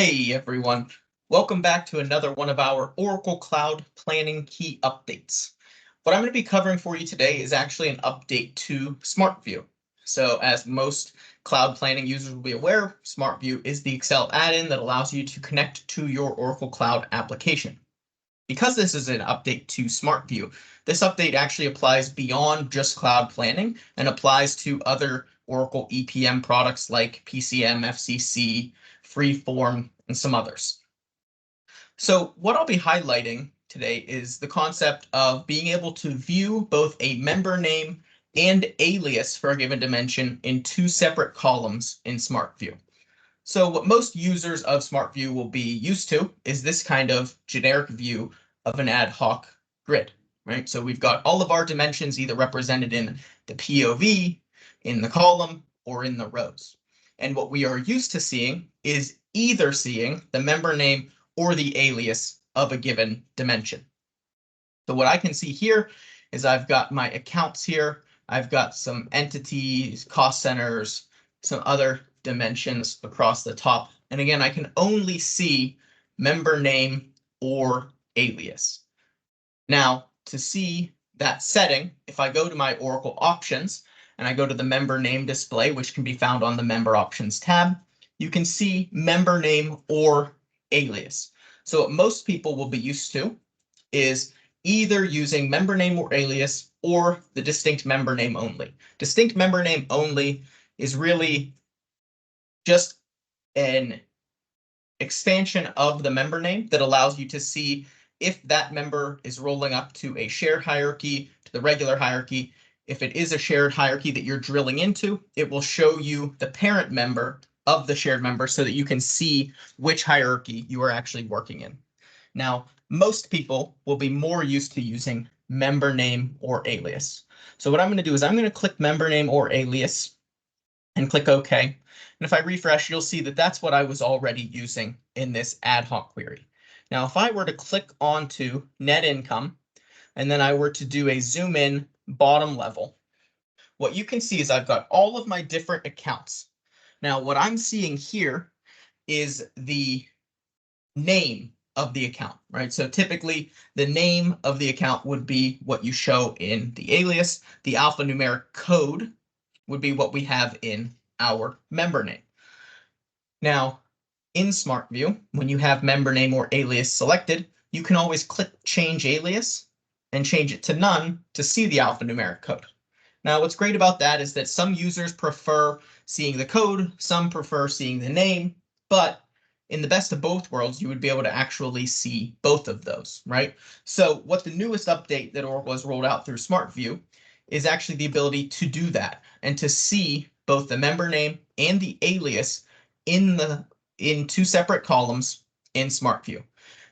Hey everyone, welcome back to another one of our Oracle Cloud Planning key updates. What I'm going to be covering for you today is actually an update to SmartView. So as most cloud planning users will be aware, SmartView is the Excel add-in that allows you to connect to your Oracle Cloud application. Because this is an update to SmartView, this update actually applies beyond just cloud planning and applies to other Oracle EPM products like PCM, FCC, Freeform, and some others. So what I'll be highlighting today is the concept of being able to view both a member name and alias for a given dimension in two separate columns in SmartView. So what most users of SmartView will be used to is this kind of generic view of an ad hoc grid, right? So we've got all of our dimensions either represented in the POV, in the column, or in the rows. And what we are used to seeing is either seeing the member name or the alias of a given dimension. So what I can see here is I've got my accounts here. I've got some entities, cost centers, some other dimensions across the top. And again, I can only see member name or alias. Now, to see that setting, if I go to my Oracle options and I go to the member name display, which can be found on the member options tab, you can see member name or alias. So what most people will be used to is either using member name or alias or the distinct member name only. Distinct member name only is really just an expansion of the member name that allows you to see if that member is rolling up to a shared hierarchy, to the regular hierarchy. If it is a shared hierarchy that you're drilling into, it will show you the parent member of the shared member so that you can see which hierarchy you are actually working in. Now, most people will be more used to using member name or alias. So what I'm going to do is I'm going to click member name or alias and click OK. And if I refresh, you'll see that that's what I was already using in this ad hoc query. Now, if I were to click onto net income, and then I were to do a zoom in bottom level, what you can see is I've got all of my different accounts. Now, what I'm seeing here is the name of the account, right? So typically the name of the account would be what you show in the alias. The alphanumeric code would be what we have in our member name. Now, in SmartView, when you have member name or alias selected, you can always click change alias and change it to none to see the alphanumeric code. Now, what's great about that is that some users prefer seeing the code, some prefer seeing the name, but in the best of both worlds, you would be able to actually see both of those, right? So what the newest update that Oracle has rolled out through SmartView is actually the ability to do that and to see both the member name and the alias in two separate columns in SmartView.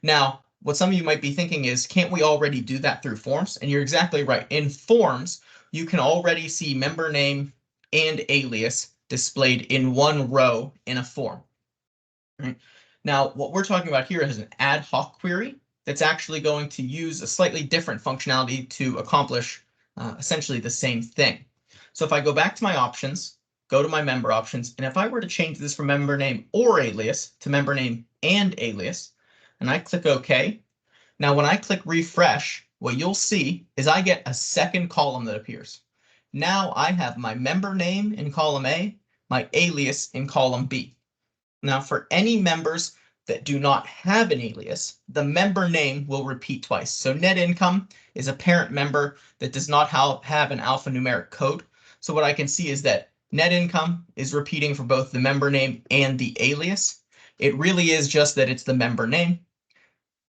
Now, what some of you might be thinking is, can't we already do that through forms? And you're exactly right. In forms, you can already see member name and alias displayed in one row in a form. Right? Now, what we're talking about here is an ad hoc query that's actually going to use a slightly different functionality to accomplish essentially the same thing. So if I go back to my options, go to my member options, and if I were to change this from member name or alias to member name and alias, and I click OK, now when I click refresh, what you'll see is I get a second column that appears. Now I have my member name in column A, my alias in column B. Now, for any members that do not have an alias, the member name will repeat twice. So net income is a parent member that does not have an alphanumeric code. So what I can see is that net income is repeating for both the member name and the alias. It really is just that it's the member name.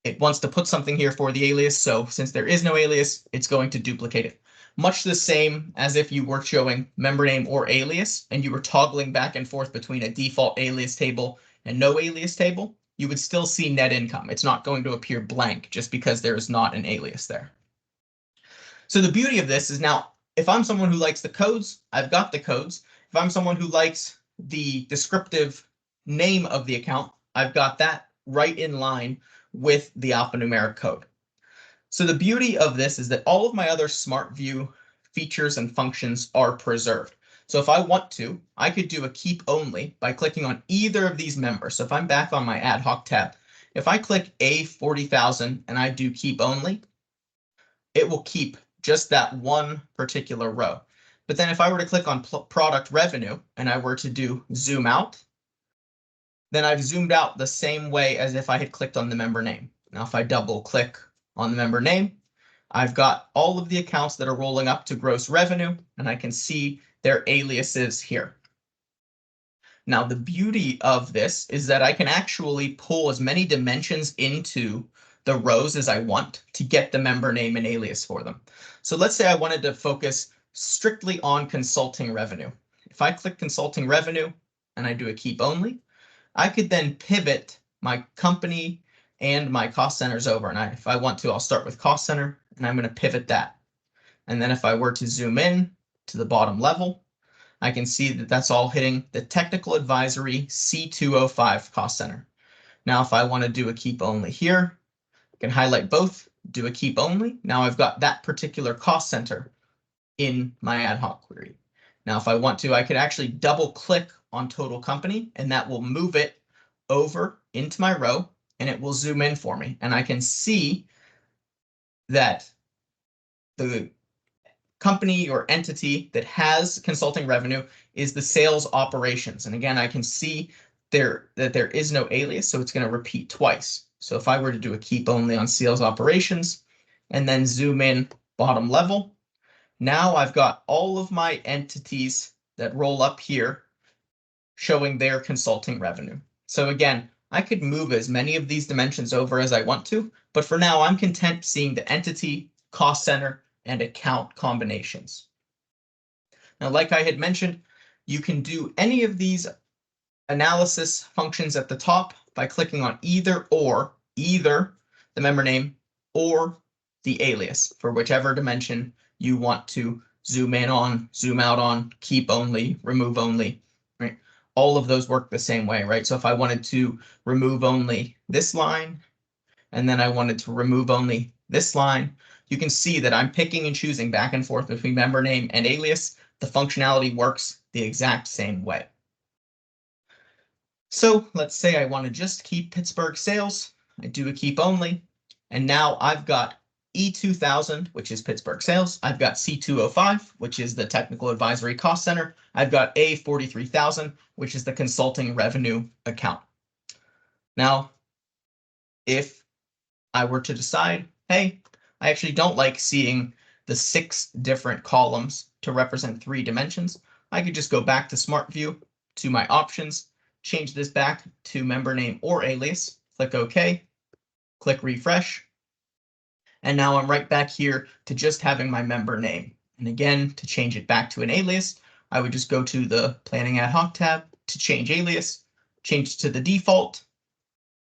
It wants to put something here for the alias. So since there is no alias, it's going to duplicate it. Much the same as if you were showing member name or alias and you were toggling back and forth between a default alias table and no alias table, you would still see net income. It's not going to appear blank just because there is not an alias there. So the beauty of this is now, if I'm someone who likes the codes, I've got the codes. If I'm someone who likes the descriptive name of the account, I've got that right in line with the alphanumeric code. So the beauty of this is that all of my other SmartView features and functions are preserved. So if I want to, I could do a keep only by clicking on either of these members. So if I'm back on my ad hoc tab, if I click A40,000 and I do keep only, it will keep just that one particular row. But then if I were to click on product revenue and I were to do zoom out, then I've zoomed out the same way as if I had clicked on the member name. Now, if I double click on the member name, I've got all of the accounts that are rolling up to gross revenue, and I can see their aliases here. Now, the beauty of this is that I can actually pull as many dimensions into the rows as I want to get the member name and alias for them. So let's say I wanted to focus strictly on consulting revenue. If I click consulting revenue and I do a keep only, I could then pivot my company and my cost centers over. And if I want to, I'll start with cost center and I'm going to pivot that. And then if I were to zoom in to the bottom level, I can see that that's all hitting the technical advisory C205 cost center. Now, if I want to do a keep only here, I can highlight both, do a keep only. Now I've got that particular cost center in my ad hoc query. Now, if I want to, I could actually double click on total company and that will move it over into my row and it will zoom in for me. And I can see that the company or entity that has consulting revenue is the sales operations. And again, I can see that there is no alias, so it's going to repeat twice. So if I were to do a keep only on sales operations and then zoom in bottom level, now I've got all of my entities that roll up here showing their consulting revenue. So again, I could move as many of these dimensions over as I want to, but for now I'm content seeing the entity, cost center, and account combinations. Now, like I had mentioned, you can do any of these analysis functions at the top by clicking on either the member name or the alias for whichever dimension you want to zoom in on, zoom out on, keep only, remove only, right? All of those work the same way, right? So if I wanted to remove only this line, and then I wanted to remove only this line, you can see that I'm picking and choosing back and forth between member name and alias. The functionality works the exact same way. So let's say I want to just keep Pittsburgh sales. I do a keep only, and now I've got E2000, which is Pittsburgh sales. I've got C205, which is the technical advisory cost center. I've got A43,000, which is the consulting revenue account. Now, if I were to decide, hey, I actually don't like seeing the 6 different columns to represent 3 dimensions, I could just go back to Smart View to my options, change this back to member name or alias, click OK, click refresh, and now I'm right back here to just having my member name. And again, to change it back to an alias, I would just go to the Planning Ad Hoc tab to change alias, change to the default,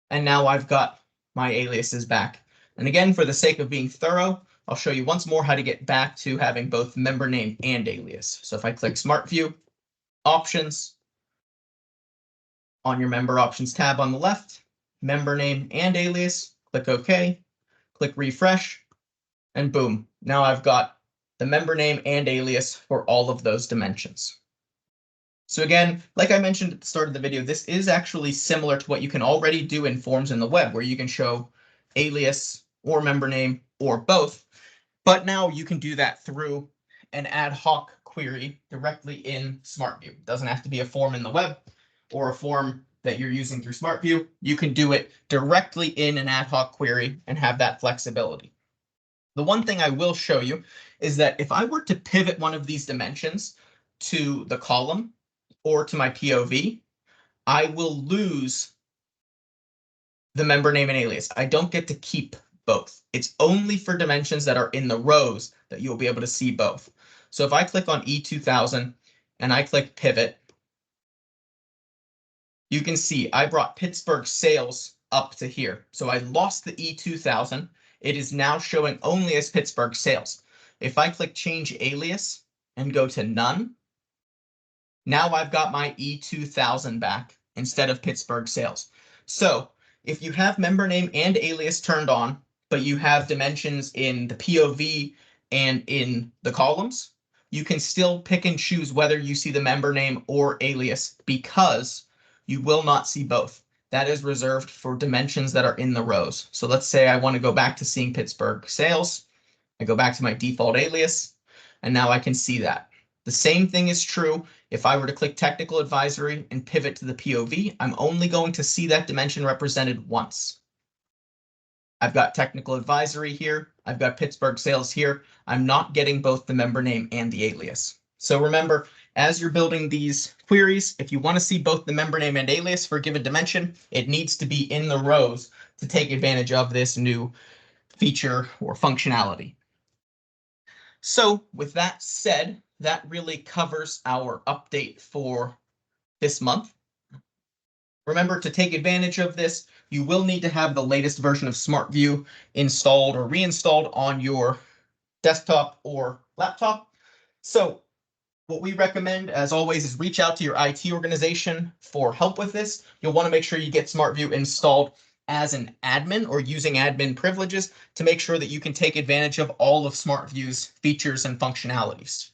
and now I've got my aliases back. And again, for the sake of being thorough, I'll show you once more how to get back to having both member name and alias. So if I click Smart View, Options, on your Member Options tab on the left, member name and alias, click OK, click refresh, and boom, now I've got the member name and alias for all of those dimensions. So again, like I mentioned at the start of the video, this is actually similar to what you can already do in forms in the web, where you can show alias or member name or both. But now you can do that through an ad hoc query directly in SmartView. It doesn't have to be a form in the web or a form that you're using through SmartView. You can do it directly in an ad hoc query and have that flexibility. The one thing I will show you is that if I were to pivot one of these dimensions to the column or to my POV, I will lose the member name and alias. I don't get to keep both. It's only for dimensions that are in the rows that you'll be able to see both. So if I click on E2000 and I click pivot, you can see I brought Pittsburgh sales up to here. So I lost the E2000. It is now showing only as Pittsburgh sales. If I click change alias and go to none, now I've got my E2000 back instead of Pittsburgh sales. So if you have member name and alias turned on, but you have dimensions in the POV and in the columns, you can still pick and choose whether you see the member name or alias because you will not see both. That is reserved for dimensions that are in the rows. So let's say I want to go back to seeing Pittsburgh sales. I go back to my default alias, and now I can see that. The same thing is true if I were to click technical advisory and pivot to the POV. I'm only going to see that dimension represented once. I've got technical advisory here. I've got Pittsburgh sales here. I'm not getting both the member name and the alias. So remember, as you're building these queries, if you want to see both the member name and alias for a given dimension, it needs to be in the rows to take advantage of this new feature or functionality. So with that said, that really covers our update for this month. Remember, to take advantage of this, you will need to have the latest version of SmartView installed or reinstalled on your desktop or laptop. So what we recommend, as always, is reach out to your IT organization for help with this. You'll want to make sure you get SmartView installed as an admin or using admin privileges to make sure that you can take advantage of all of SmartView's features and functionalities.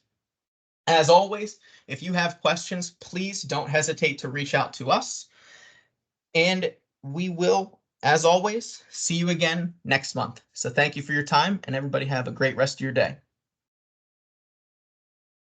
As always, if you have questions, please don't hesitate to reach out to us. And we will, as always, see you again next month. So thank you for your time, and everybody have a great rest of your day.